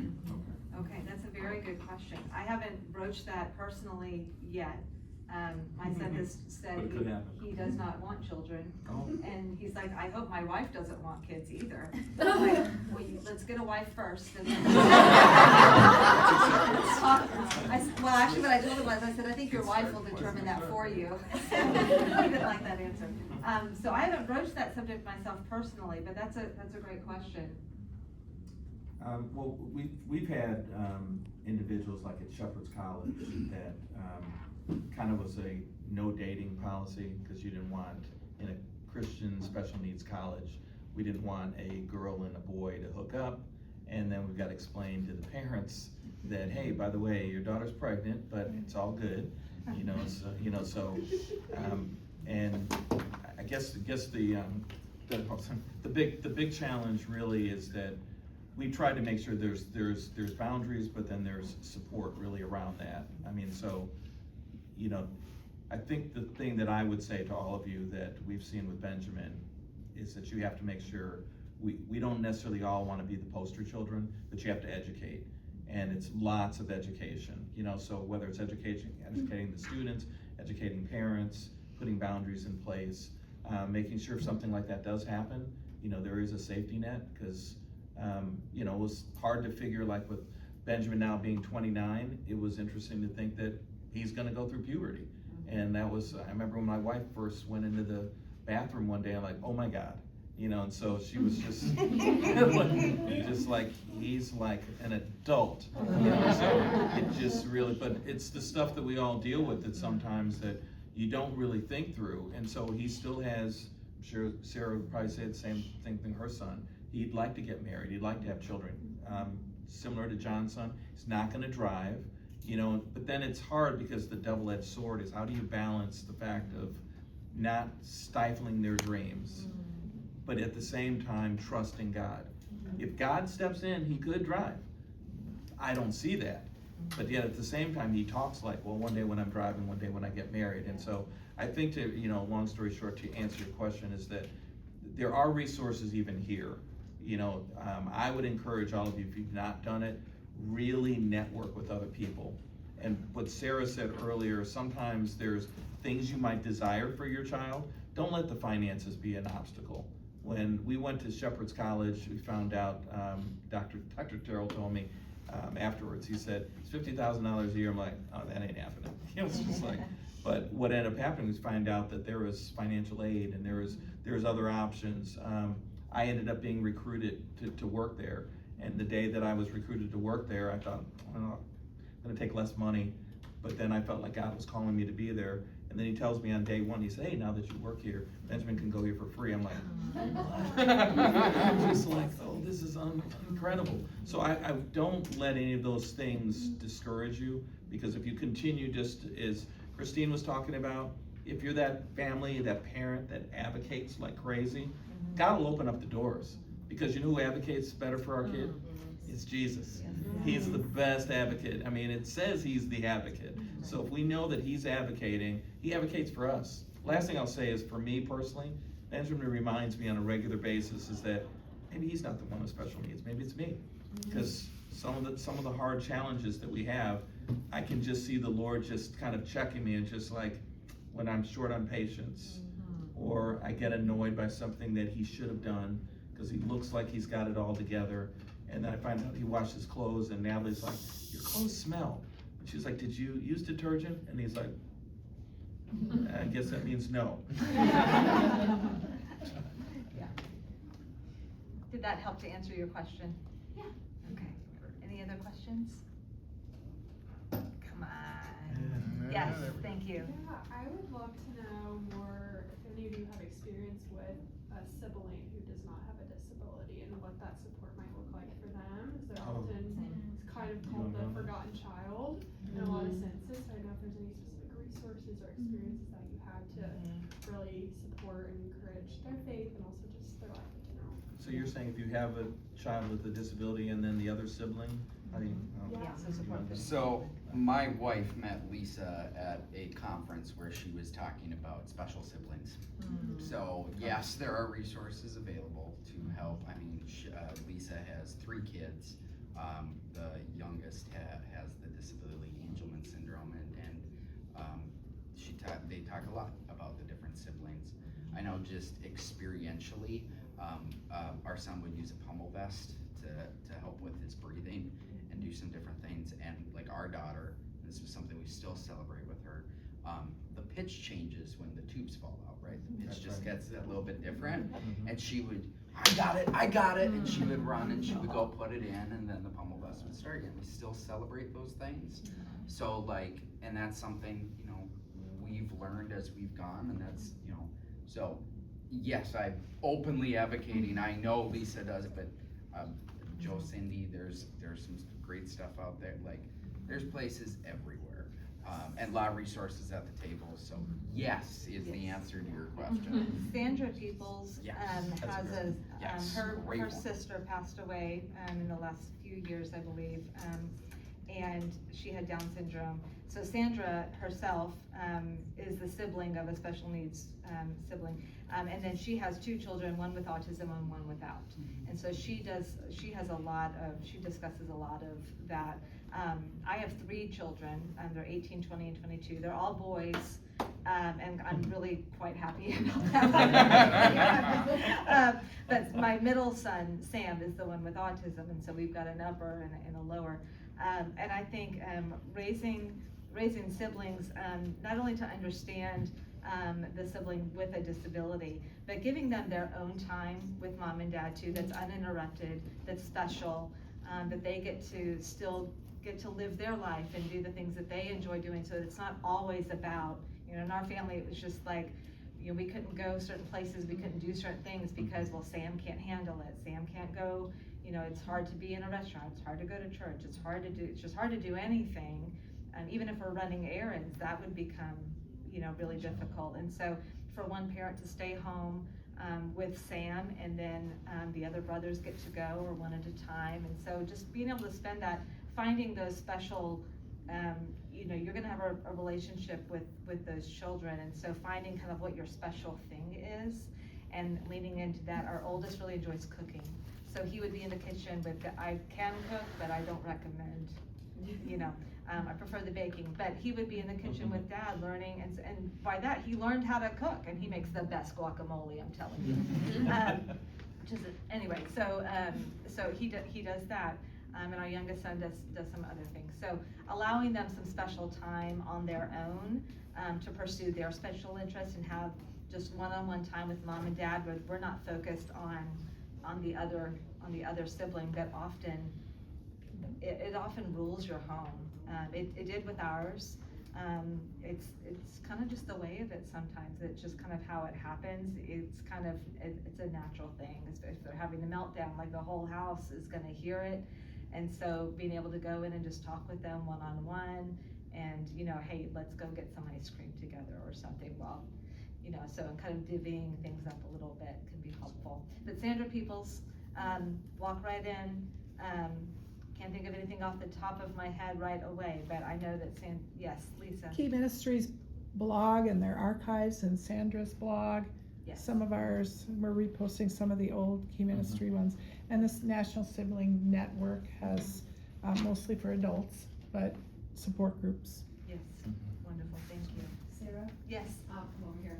okay, that's a very good question. I haven't broached that personally yet. My son has said But it could happen. he does not want children, Oh. and he's like, I hope my wife doesn't want kids either. I'm like, well, let's get a wife first, and then. Well, actually, what I told him was, I said, I think your wife will determine that for you. He didn't like that answer. So I haven't broached that subject myself personally, but that's a great question. Well, we've had individuals like at Shepherd's College that kind of was a no dating policy, because you didn't want, in a Christian special needs college, we didn't want a girl and a boy to hook up, and then we've got to explain to the parents that, hey, by the way, your daughter's pregnant, but it's all good, and I guess the big challenge really is that we try to make sure there's boundaries, but then there's support really around that. I mean, so, I think the thing that I would say to all of you that we've seen with Benjamin is that you have to make sure, we don't necessarily all want to be the poster children, but you have to educate. And it's lots of education, so whether it's educating the students, educating parents, putting boundaries in place, making sure if something like that does happen, there is a safety net, because it was hard to figure, like with Benjamin now being 29, it was interesting to think that he's gonna go through puberty. And that was, I remember when my wife first went into the bathroom one day, I'm like, oh my God, and so she was just, just like, he's like an adult, so it just really, but it's the stuff that we all deal with that sometimes that you don't really think through. And so he still has, I'm sure Sarah would probably say the same thing to her son. He'd like to get married, he'd like to have children. Similar to John's son, he's not gonna drive, but then it's hard, because the double-edged sword is, how do you balance the fact of not stifling their dreams, but at the same time trusting God? If God steps in, he could drive. I don't see that. But yet at the same time, he talks like, well, one day when I'm driving, one day when I get married. And so I think long story short, to answer your question, is that there are resources even here. I would encourage all of you, if you've not done it, really network with other people. And what Sarah said earlier, sometimes there's things you might desire for your child. Don't let the finances be an obstacle. When we went to Shepherd's College, we found out, Dr. Terrell told me afterwards, he said, it's $50,000 a year. I'm like, oh, that ain't happening. It's just like, but what ended up happening was find out that there was financial aid, and there was other options. I ended up being recruited to work there. And the day that I was recruited to work there, I thought, I'm gonna take less money. But then I felt like God was calling me to be there. And then he tells me on day one, he said, hey, now that you work here, Benjamin can go here for free. I'm like, what? I'm just like, oh, this is incredible. So I don't let any of those things discourage you, because if you continue, just as Christine was talking about, if you're that family, that parent that advocates like crazy, God will open up the doors. Because you know who advocates better for our kid? It's Jesus. He's the best advocate. I mean, it says he's the advocate. So if we know that he's advocating, he advocates for us. Last thing I'll say is, for me personally, Benjamin reminds me on a regular basis is that maybe he's not the one with special needs. Maybe it's me. Because some of the hard challenges that we have, I can just see the Lord just kind of checking me, and just like when I'm short on patience, or I get annoyed by something that he should have done, because he looks like he's got it all together. And then I find out he washed his clothes, and Natalie's like, your clothes smell. And she's like, did you use detergent? And he's like, I guess that means no. Yeah. Did that help to answer your question? Yeah. Okay. Any other questions? Come on. Yes, thank you. Yeah, I would love to know more if any of you have experience with a sibling who does not have a disability, and what that support might look like for them. Is there often resources or experiences that you had to really support and encourage their faith and also just their life in general. So you're saying if you have a child with a disability and then the other sibling, how do you? Yeah. So support them. So my wife met Lisa at a conference where she was talking about special siblings. So yes, there are resources available to help. I mean, Lisa has 3 kids. The youngest has the disability Angelman syndrome, and they talk a lot about the different siblings. I know just experientially, our son would use a pummel vest to help with his breathing and do some different things. And like our daughter, this was something we still celebrate with her, the pitch changes when the tubes fall out, right? The pitch just gets a little bit different, and she would, I got it, and she would run and she would go put it in, and then the pummel vest would start again. We still celebrate those things. So like, and that's something, you know, we've learned as we've gone, and that's, you know, so yes, I'm openly advocating. I know Lisa does, but Joe, Cindy, there's some great stuff out there. Like, there's places everywhere, and a lot of resources at the table. So yes is the answer to your question. Sandra Peoples Yes. has a, Yes, her great one. sister passed away in the last few years, I believe, and she had Down syndrome. So Sandra herself is the sibling of a special needs sibling, and then she has 2 children, one with autism and one without. And so she discusses a lot of that. I have 3 children, they're 18, 20, and 22. They're all boys, and I'm really quite happy about that. But my middle son, Sam, is the one with autism, and so we've got an upper and a lower. And I think raising siblings, not only to understand the sibling with a disability, but giving them their own time with mom and dad too, that's uninterrupted, that's special, that they get to live their life and do the things that they enjoy doing, so it's not always about, you know, in our family it was just like, you know, we couldn't go certain places, we couldn't do certain things because, well, Sam can't handle it, Sam can't go, you know, it's hard to be in a restaurant, it's hard to go to church, it's just hard to do anything. Even if we're running errands, that would become, you know, really difficult. And so for one parent to stay home with Sam, and then the other brothers get to go, or one at a time. And so just being able to spend that, finding those special, you know, you're gonna have a relationship with those children. And so finding kind of what your special thing is and leaning into that. Our oldest really enjoys cooking. So he would be in the kitchen with I can cook, but I don't recommend, you know. I prefer the baking, but he would be in the kitchen with dad learning, and by that he learned how to cook, and he makes the best guacamole, I'm telling you. Anyway, so he does that, and our youngest son does some other things. So allowing them some special time on their own to pursue their special interests and have just one-on-one time with mom and dad, where we're not focused on the other sibling that often it often rules your home. It did with ours. It's kind of just the way of it sometimes. It's just kind of how it happens. It's a natural thing. If they're having a meltdown, like the whole house is gonna hear it. And so being able to go in and just talk with them one-on-one, and, you know, hey, let's go get some ice cream together or something. Well, you know, so kind of divvying things up a little bit can be helpful. But Sandra Peoples, Walk Right In, can't think of anything off the top of my head right away, but I know that yes, Lisa. Key Ministries blog and their archives, and Sandra's blog. Yes. Some of ours, we're reposting some of the old Key Ministry ones. And this National Sibling Network has mostly for adults, but support groups. Yes, wonderful, thank you. Sarah? Yes. Come over here.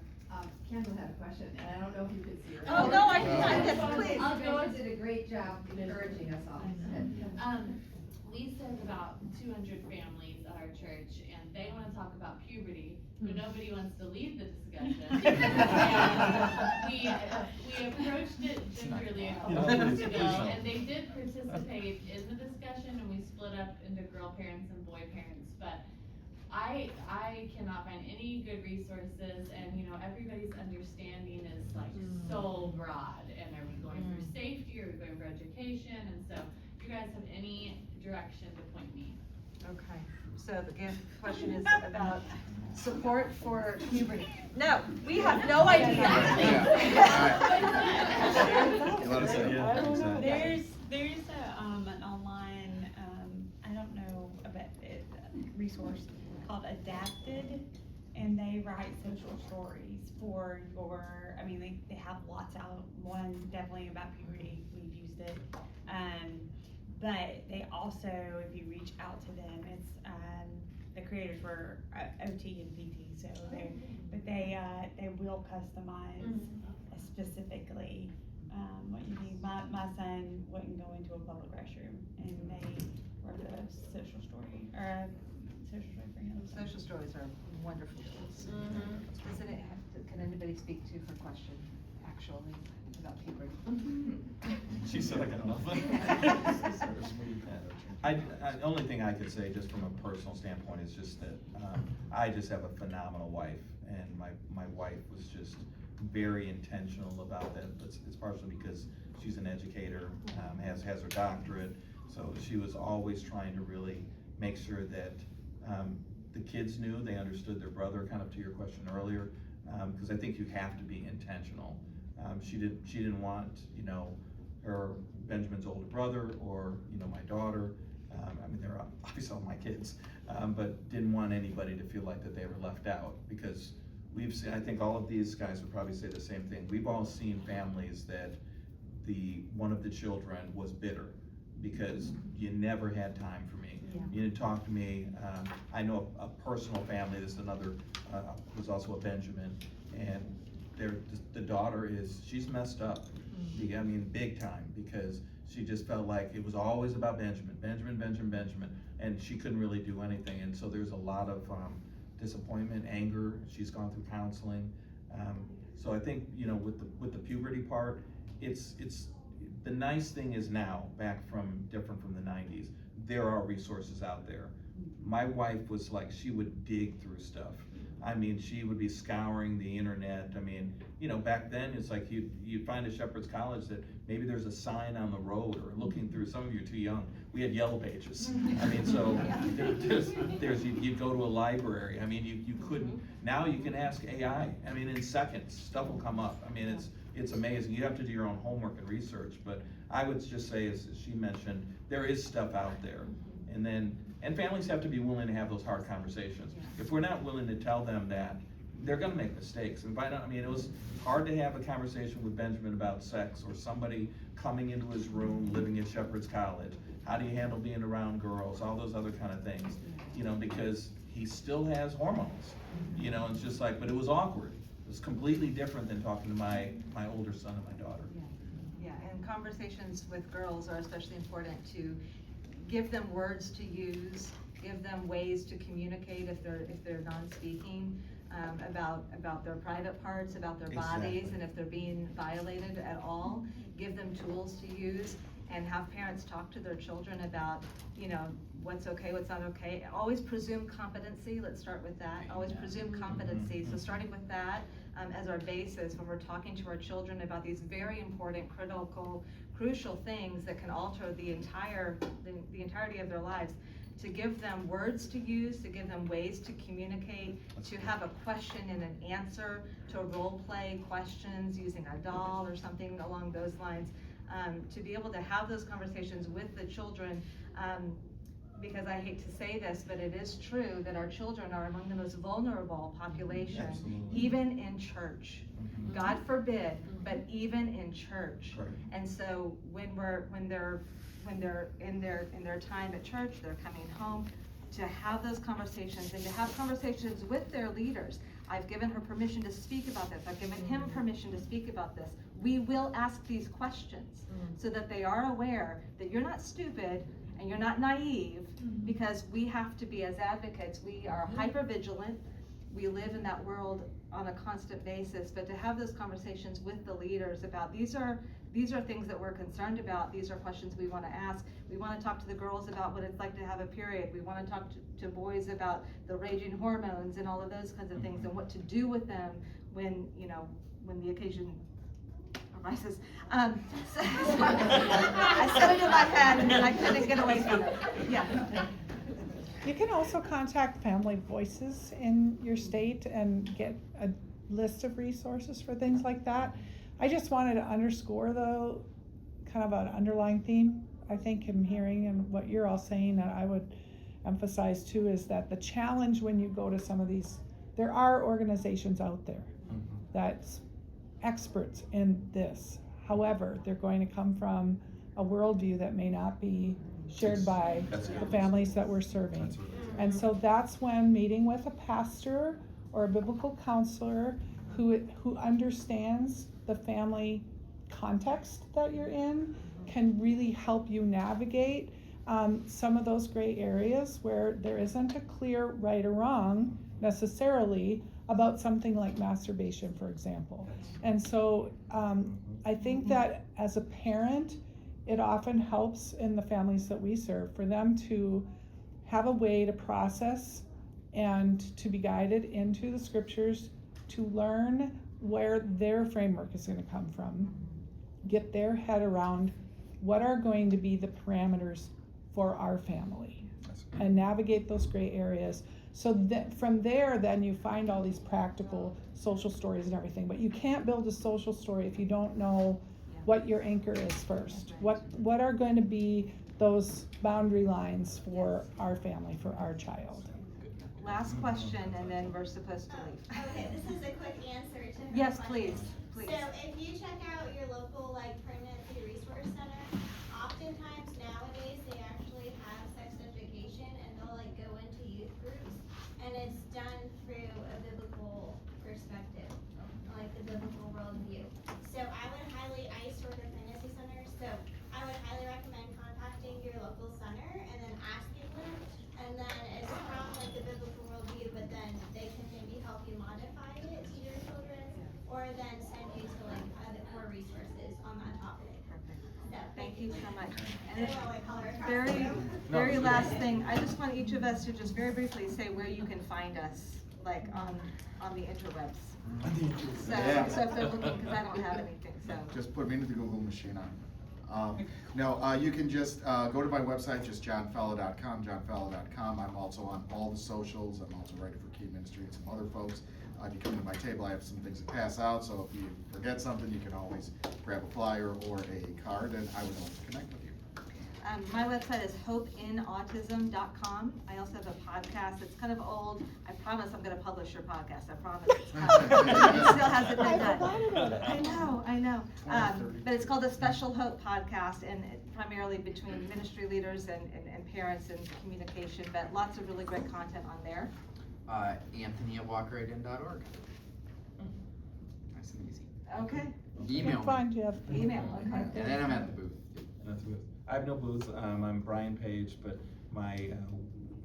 Kendall had a question, and I don't know if you could see her. Oh, no, yes, please. Algo did a great job encouraging us all. Lisa has about 200 families at our church, and they want to talk about puberty, but nobody wants to lead the discussion. we approached it gingerly a couple months ago, and they did participate in the discussion, and we split up into girl parents and boy parents, but I cannot find any good resources, and you know, everybody's understanding is like so broad, and are we going for safety, or are we going for education? And so if you guys have any direction to point me. Okay, so the question is about support for puberty. No, we have no idea. There's an online, I don't know about it, resource called Adapted, and they write social stories for your, I mean, they have lots out, one definitely about puberty, we've used it. But they also, if you reach out to them, it's, the creators were OT and PT, so they will customize specifically what you need. My son wouldn't go into a public restroom, and they wrote a social story, or a social story for him. Social stories are wonderful tools. Can anybody speak to her question, actually, about puberty? She said I got nothing. The only thing I could say, just from a personal standpoint, is just that I just have a phenomenal wife, and my wife was just very intentional about that. It's partially because she's an educator, has her doctorate, so she was always trying to really make sure that the kids knew, they understood their brother, kind of to your question earlier, because I think you have to be intentional. She didn't want, her Benjamin's older brother or, my daughter, I mean, they're obviously all my kids, but didn't want anybody to feel like that they were left out, because we've seen, I think all of these guys would probably say the same thing. We've all seen families that one of the children was bitter because you never had time for me. Yeah. You didn't talk to me. I know a personal family, this is another, was also a Benjamin, and the daughter she's messed up. I mean, big time, because she just felt like it was always about Benjamin, and she couldn't really do anything. And so there's a lot of disappointment, anger. She's gone through counseling. So I think, with the puberty part, it's the nice thing is now, different from the 90s, there are resources out there. My wife was like, she would dig through stuff. I mean, she would be scouring the internet. I mean, back then it's like you'd find a Shepherd's College that maybe there's a sign on the road, or looking through, some of you are too young, we had yellow pages. I mean, so you'd go to a library. I mean, you couldn't, now you can ask AI. I mean, in seconds, stuff will come up. I mean, it's amazing. You have to do your own homework and research, but I would just say, as she mentioned, there is stuff out there. And families have to be willing to have those hard conversations. If we're not willing to tell them that, they're gonna make mistakes. And it was hard to have a conversation with Benjamin about sex, or somebody coming into his room, living at Shepherd's College. How do you handle being around girls? All those other kind of things, because he still has hormones. It's just like, but it was awkward. It was completely different than talking to my older son and my daughter. Yeah, and conversations with girls are especially important to give them words to use, give them ways to communicate if they're non-speaking, about their private parts, about their bodies, and if they're being violated at all, give them tools to use, and have parents talk to their children about, what's okay, what's not okay. Always presume competency. Let's start with that. Always presume competency. So starting with that as our basis when we're talking to our children about these very important, crucial things that can alter the entirety of their lives. To give them words to use, to give them ways to communicate, to have a question and an answer, to role play questions using a doll or something along those lines, to be able to have those conversations with the children, because I hate to say this, but it is true that our children are among the most vulnerable population, even in church. God forbid, but even in church. Right. And so when they're in their time at church, they're coming home, to have those conversations and to have conversations with their leaders. I've given her permission to speak about this. I've given him permission to speak about this. We will ask these questions so that they are aware that you're not stupid and you're not naive, because we have to be, as advocates, we are hyper vigilant. We live in that world on a constant basis, but to have those conversations with the leaders about these are things that we're concerned about. These are questions we want to ask. We want to talk to the girls about what it's like to have a period. We want to talk to boys about the raging hormones and all of those kinds of things, and what to do with them when the occasion arises. So I said it in my head and then I couldn't get away from it. Yeah. You can also contact Family Voices in your state and get a list of resources for things like that. I just wanted to underscore though, kind of an underlying theme, I think I'm hearing and what you're all saying, that I would emphasize too, is that the challenge when you go to some of these, there are organizations out there that's experts in this. However, they're going to come from a worldview that may not be shared by the families that we're serving. And so that's when meeting with a pastor or a biblical counselor who understands the family context that you're in can really help you navigate some of those gray areas where there isn't a clear right or wrong necessarily about something like masturbation, for example. And so I think that as a parent, it often helps in the families that we serve for them to have a way to process and to be guided into the scriptures, to learn where their framework is going to come from, get their head around what are going to be the parameters for our family, and navigate those gray areas. So that from there, then you find all these practical social stories and everything, but you can't build a social story if you don't know what your anchor is first. What are going to be those boundary lines for our family, for our child? Last question, and then we're supposed to leave. Okay, this is a quick answer to her Yes, question. please. So if you check out your local pregnancy resource center, oftentimes nowadays they actually have sex education and they'll go into youth groups, and it's done through a biblical perspective, the biblical worldview. So I used to work at pregnancy centers, so I would highly recommend contacting your local center and then asking them, and then it's from the biblical worldview, but then they can maybe help you modify it to your children, or then send you to other more resources on that topic. So, Thank you so much. I And don't know what color across very, the room. very last thing, I just want each of us to just very briefly say where you can find us, on the interwebs. So if they're looking, because I don't have anything, so. Just put me into the Google machine. No, you can just go to my website, just johnfela.com, johnfela.com. I'm also on all the socials. I'm also writing for Key Ministry and some other folks. If you come to my table, I have some things to pass out, so if you forget something, you can always grab a flyer or a card, and I would love to connect with you. My website is hopeinautism.com. I also have a podcast. It's kind of old. I promise I'm going to publish your podcast. I promise it's coming. It still hasn't been done. I know. But it's called the Special Hope Podcast, and primarily between ministry leaders and parents and communication, but lots of really great content on there. Anthony at walkrightin.org. Nice and easy. Okay. Email me. Find Jeff. Email, okay. And then I'm at the booth. That's good. I have no booth. I'm Brian Page, but my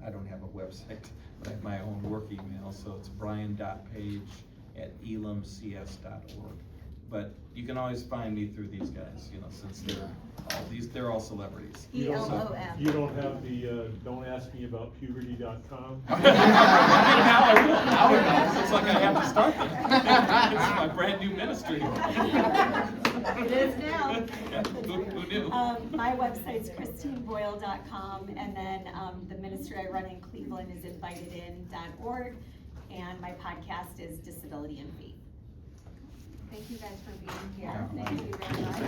I don't have a website, but I have my own work email, so it's brian.page@elamcs.org. But you can always find me through these guys, since they're all celebrities. ELOM. You don't have the don't ask me about puberty.com? Now I know. It's like I have to start there. It's my brand new ministry. It is now. Yeah, who knew? My website's christineboyle.com, and then the ministry I run in Cleveland is invitedin.org, and my podcast is Disability and Faith. Thank you guys for being here. Yeah. Thank you very much.